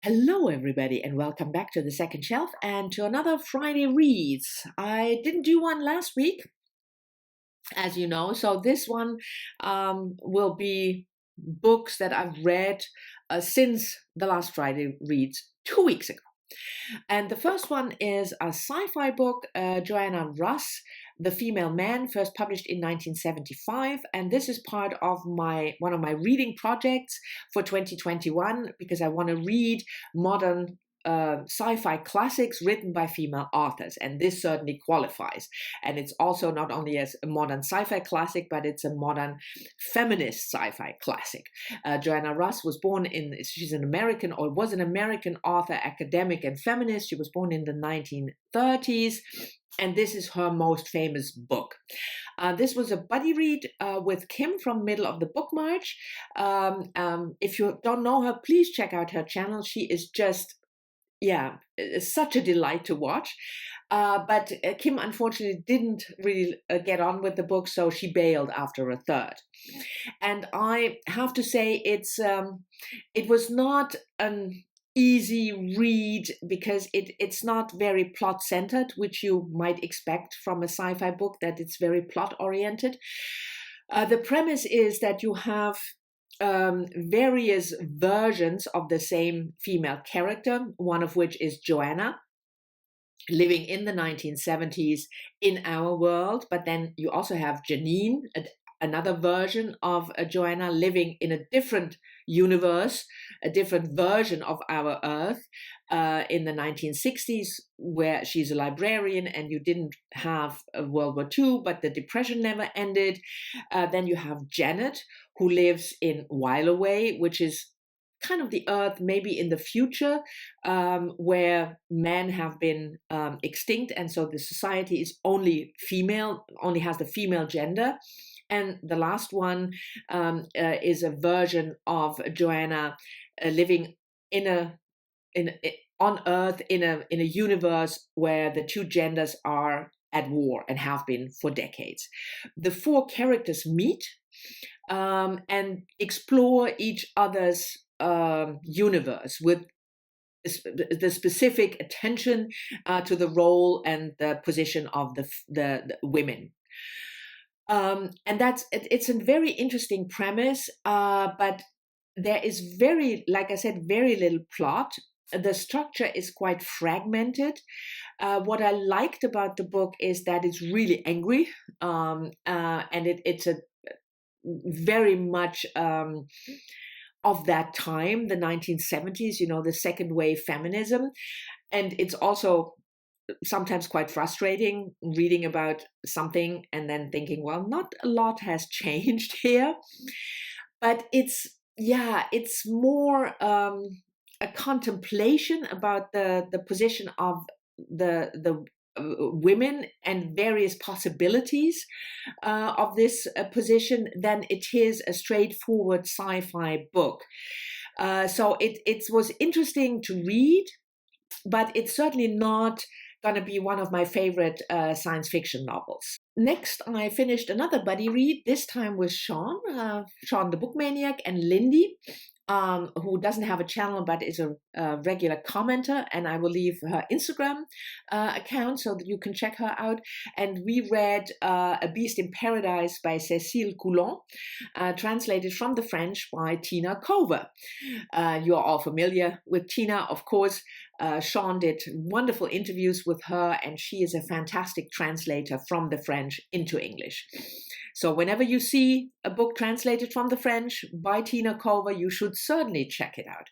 Hello, everybody, and welcome back to the second shelf and to another Friday Reads. I didn't do one last week, as you know, so this one will be books that I've read since the last Friday Reads 2 weeks ago. And the first one is a sci-fi book, Joanna Russ, The Female Man, first published in 1975. And this is part of one of my reading projects for 2021 because I want to read modern sci-fi classics written by female authors, and this certainly qualifies. And it's also not only as a modern sci-fi classic, but it's a modern feminist sci-fi classic. Joanna Russ she's an American, or was an American author, academic, and feminist. She was born in the 1930s, and this is her most famous book. This was a buddy read with Kim from Middle of the Book March. If you don't know her, please check out her channel. She is just it's such a delight to watch. But Kim unfortunately didn't really get on with the book, so she bailed after a third. And I have to say it was not an easy read because it's not very plot-centered, which you might expect from a sci-fi book, that it's very plot-oriented. The premise is that you have various versions of the same female character, one of which is Joanna, living in the 1970s in our world. But then you also have Janine, another version of Joanna, living in a different universe, a different version of our Earth in the 1960s, where she's a librarian and you didn't have World War II, but the Depression never ended. Then you have Janet, who lives in While Away, which is kind of the Earth maybe in the future, where men have been extinct, and so the society is only female, only has the female gender. And the last one is a version of Joanna living on Earth in a universe where the two genders are at war and have been for decades. The four characters meet and explore each other's universe with the specific attention to the role and the position of the women. And it's a very interesting premise, but there is like I said, very little plot. The structure is quite fragmented. What I liked about the book is that it's really angry, and it's a very much of that time, the 1970s, the second wave feminism. And it's also sometimes quite frustrating reading about something and then thinking, well, not a lot has changed here. But it's more a contemplation about the position of the women and various possibilities of this position than it is a straightforward sci-fi book. So it was interesting to read, but it's certainly not going to be one of my favorite science fiction novels. Next, I finished another buddy read, this time with Shawn the Book Maniac, and Lindy, who doesn't have a channel but is a regular commenter, and I will leave her Instagram account so that you can check her out. And we read A Beast in Paradise by Cécile Coulon, translated from the French by Tina Kover. You're all familiar with Tina, of course. Shawn did wonderful interviews with her, and she is a fantastic translator from the French into English. So whenever you see a book translated from the French by Tina Kover, you should certainly check it out.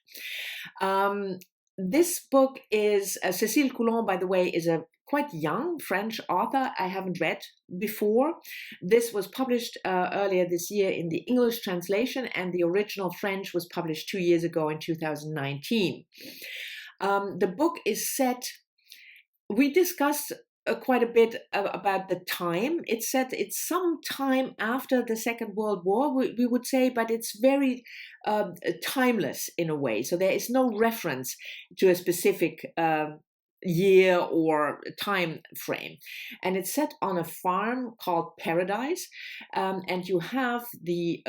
This book is, Cécile Coulon, by the way, is a quite young French author I haven't read before. This was published earlier this year in the English translation, and the original French was published 2 years ago in 2019. The book is set, we discussed quite a bit about the time. It's set, it's some time after the Second World War, we would say, but it's very timeless in a way. So there is no reference to a specific year or time frame. And it's set on a farm called Paradise. And you have the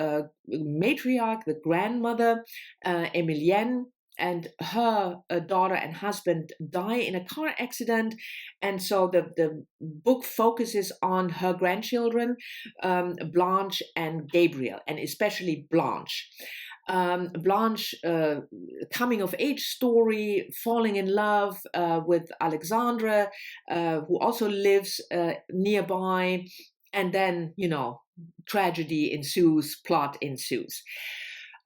matriarch, the grandmother, Emilienne, and her daughter and husband die in a car accident. And so the book focuses on her grandchildren, Blanche and Gabriel, and especially Blanche. Blanche, coming of age story, falling in love with Alexandre, who also lives nearby. And then, tragedy ensues, plot ensues.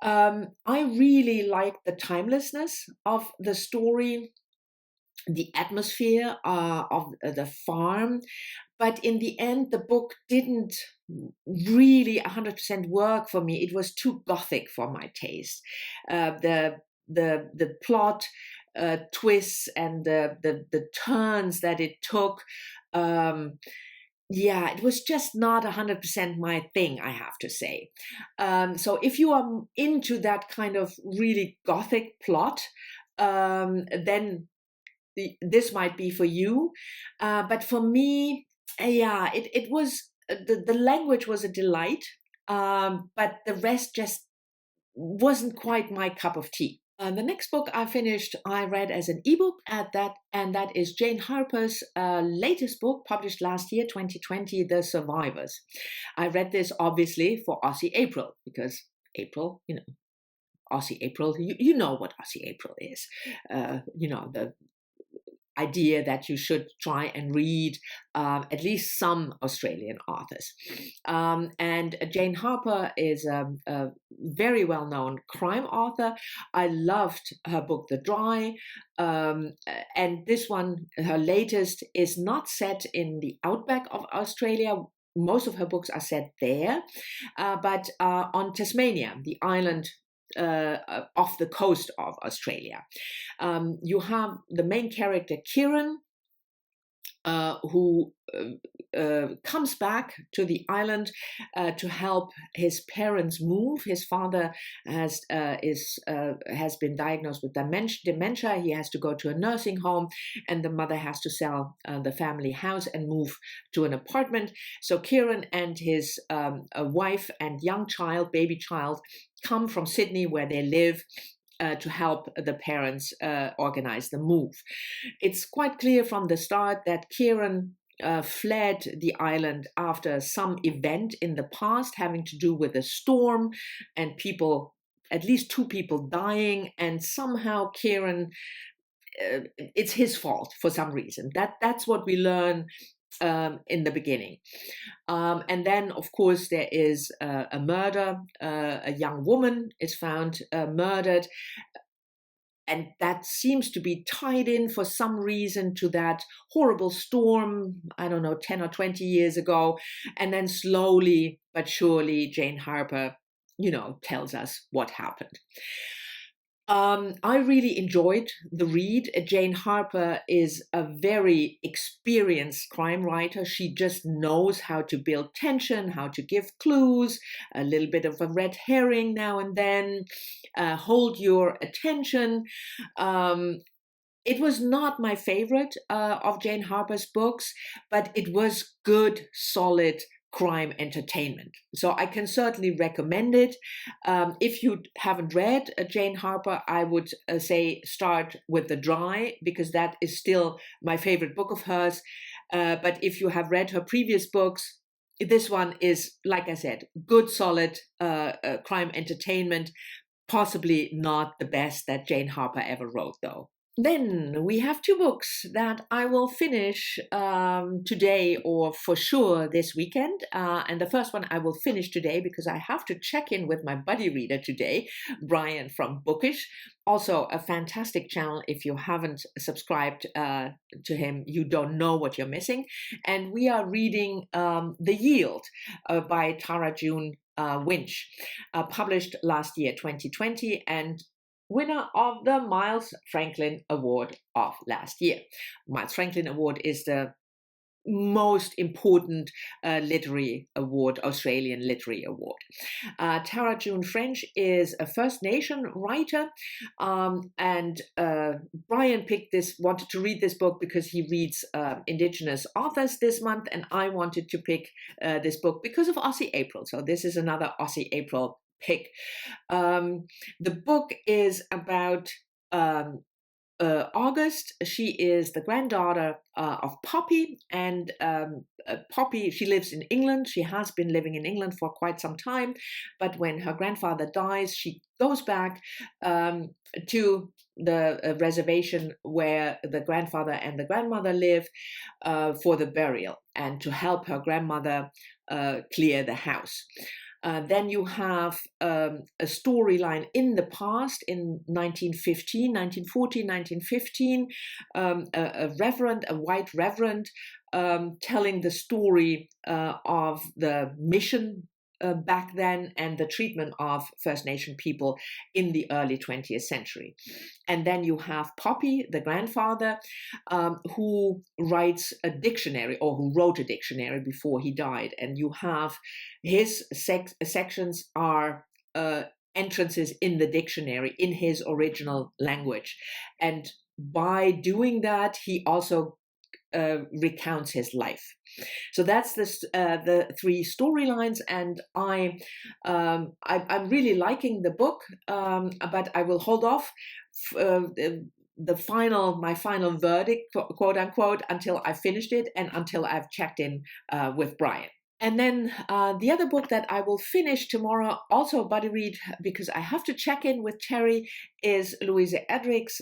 I really like the timelessness of the story, the atmosphere of the farm. But in the end, the book didn't really 100% work for me. It was too gothic for my taste. The plot twists and the turns that it took. It was just not 100% my thing, I have to say. So if you are into that kind of really gothic plot, then this might be for you. But for me, it was, the language was a delight, but the rest just wasn't quite my cup of tea. The next book I read as an ebook and that is Jane Harper's latest book, published last year, 2020, The Survivors. I read this obviously for Aussie April, because April, Aussie April, you know what Aussie April is. The idea that you should try and read at least some Australian authors. And Jane Harper is a very well-known crime author. I loved her book, The Dry. And this one, her latest, is not set in the outback of Australia. Most of her books are set there, but on Tasmania, the island off the coast of Australia. You have the main character, Kieran, who comes back to the island to help his parents move. His father has been diagnosed with dementia. He has to go to a nursing home, and the mother has to sell the family house and move to an apartment. So Kieran and his wife and young child, baby child, come from Sydney, where they live, to help the parents organize the move. It's quite clear from the start that Kieran fled the island after some event in the past having to do with a storm and at least 2 people dying, and somehow Kieran, it's his fault for some reason. That's what we learn in the beginning. And then, of course, there is a murder. A young woman is found murdered. And that seems to be tied in for some reason to that horrible storm, 10 or 20 years ago. And then slowly but surely, Jane Harper, tells us what happened. I really enjoyed the read. Jane Harper is a very experienced crime writer. She just knows how to build tension, how to give clues, a little bit of a red herring now and then, hold your attention. It was not my favorite of Jane Harper's books, but it was good, solid crime entertainment. So I can certainly recommend it. If you haven't read Jane Harper, I would say start with The Dry, because that is still my favorite book of hers. But if you have read her previous books, this one is, like I said, good, solid crime entertainment. Possibly not the best that Jane Harper ever wrote, though. Then we have 2 books that I will finish today, or for sure this weekend. And the first one I will finish today because I have to check in with my buddy reader today, Brian from Bookish. Also a fantastic channel. If you haven't subscribed to him, you don't know what you're missing. And we are reading The Yield by Tara June Winch, published last year, 2020, and winner of the Miles Franklin Award of last year. Miles Franklin Award is the most important literary award, Australian literary award. Tara June French is a First Nation writer, and Brian wanted to read this book because he reads Indigenous authors this month, and I wanted to pick this book because of Aussie April. So this is another Aussie April pick. The book is about August. She is the granddaughter of Poppy, and Poppy, she lives in England. She has been living in England for quite some time, but when her grandfather dies, she goes back to the reservation where the grandfather and the grandmother live for the burial and to help her grandmother clear the house. Then you have a storyline in the past, in 1915, 1914, 1915, a reverend, a white reverend, telling the story of the mission back then and the treatment of First Nation people in the early 20th century. And then you have Poppy, the grandfather, who writes a dictionary, or who wrote a dictionary before he died. And you have his sections are entrances in the dictionary in his original language. And by doing that, he also recounts his life. So that's the three storylines, and I'm really liking the book, but I will hold off my final verdict, quote unquote, until I finished it and until I've checked in with Brian. And then the other book that I will finish tomorrow, also a buddy read, because I have to check in with Terry, is Louise Erdrich's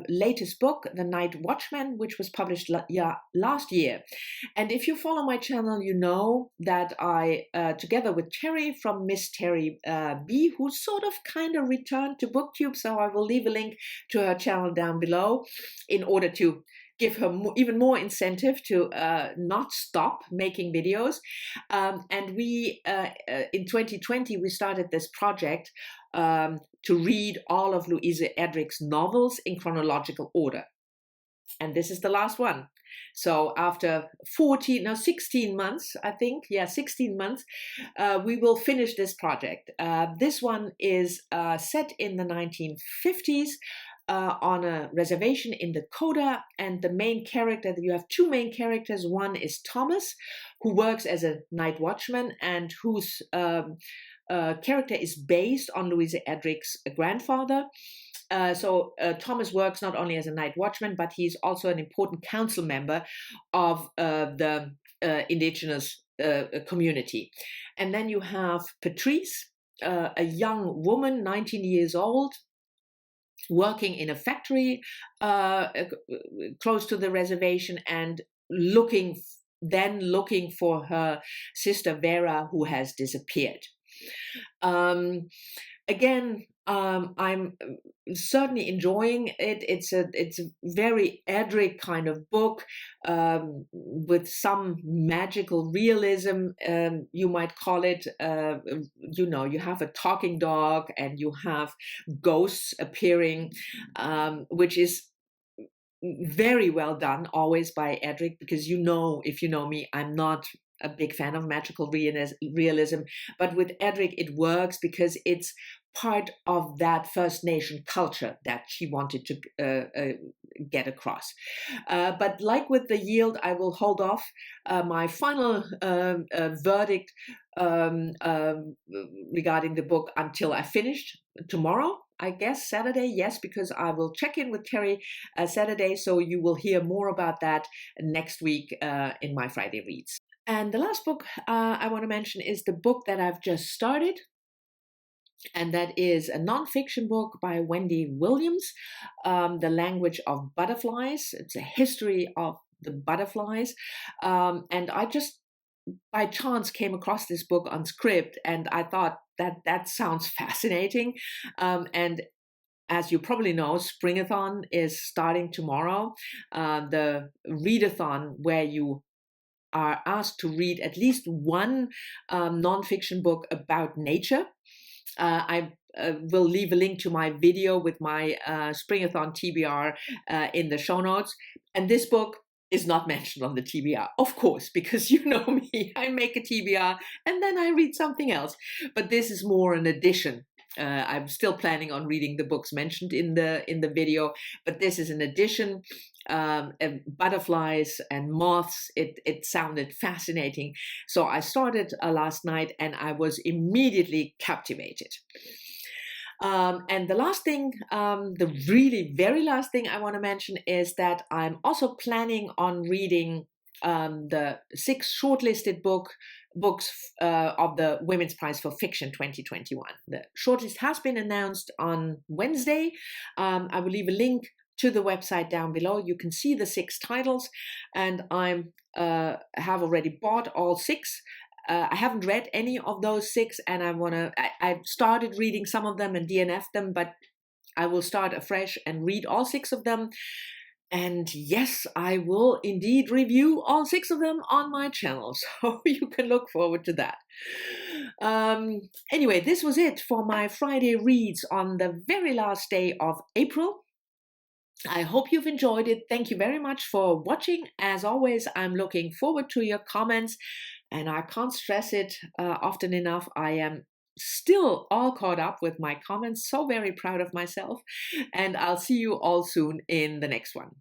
latest book, The Night Watchman, which was published last year. And if you follow my channel, you know that I, together with Terry from Miss Terry B, who sort of kind of returned to BookTube, so I will leave a link to her channel down below in order to give her even more incentive to not stop making videos. And we, in 2020, we started this project to read all of Louise Erdrich's novels in chronological order. And this is the last one. So after 16 months, I think, 16 months, we will finish this project. This one is set in the 1950s. On a reservation in Dakota, and the main character, you have two main characters. One is Thomas, who works as a night watchman and whose character is based on Louise Erdrich's grandfather. So Thomas works not only as a night watchman, but he's also an important council member of the indigenous community. And then you have Patrice, a young woman, 19 years old, working in a factory close to the reservation and looking for her sister Vera, who has disappeared. Again, I'm certainly enjoying it. It's a very Erdrich kind of book with some magical realism, you might call it. You have a talking dog and you have ghosts appearing, which is very well done, always by Erdrich, because if you know me, I'm not a big fan of magical realism, but with Erdrich it works because it's part of that First Nation culture that she wanted to get across. But like with The Yield, I will hold off my final verdict regarding the book until I finished tomorrow. I guess Saturday, yes, because I will check in with Terry Saturday, so you will hear more about that next week in my Friday Reads. And the last book I want to mention is the book that I've just started, and that is a nonfiction book by Wendy Williams, The Language of Butterflies. It's a history of the butterflies, and I just by chance came across this book on Scribd, and I thought that sounds fascinating. And as you probably know, Springathon is starting tomorrow, the readathon where you are asked to read at least one nonfiction book about nature. I will leave a link to my video with my Springathon TBR in the show notes. And this book is not mentioned on the TBR, of course, because you know me, I make a TBR and then I read something else. But this is more an addition. I'm still planning on reading the books mentioned in the video, but this is an addition. Butterflies and moths, it sounded fascinating. So I started last night and I was immediately captivated. And the last thing, the really very last thing I want to mention is that I'm also planning on reading the 6 shortlisted books of the Women's Prize for Fiction 2021. The shortlist has been announced on Wednesday. I will leave a link to the website down below. You can see the 6 titles, and I have already bought all 6. I haven't read any of those 6, and I've started reading some of them and DNF'd them, but I will start afresh and read all 6 of them. And yes, I will indeed review all 6 of them on my channel, so you can look forward to that. Anyway, this was it for my Friday reads on the very last day of April. I hope you've enjoyed it. Thank you very much for watching. As always, I'm looking forward to your comments, and I can't stress it often enough. I am still all caught up with my comments, so very proud of myself, and I'll see you all soon in the next one.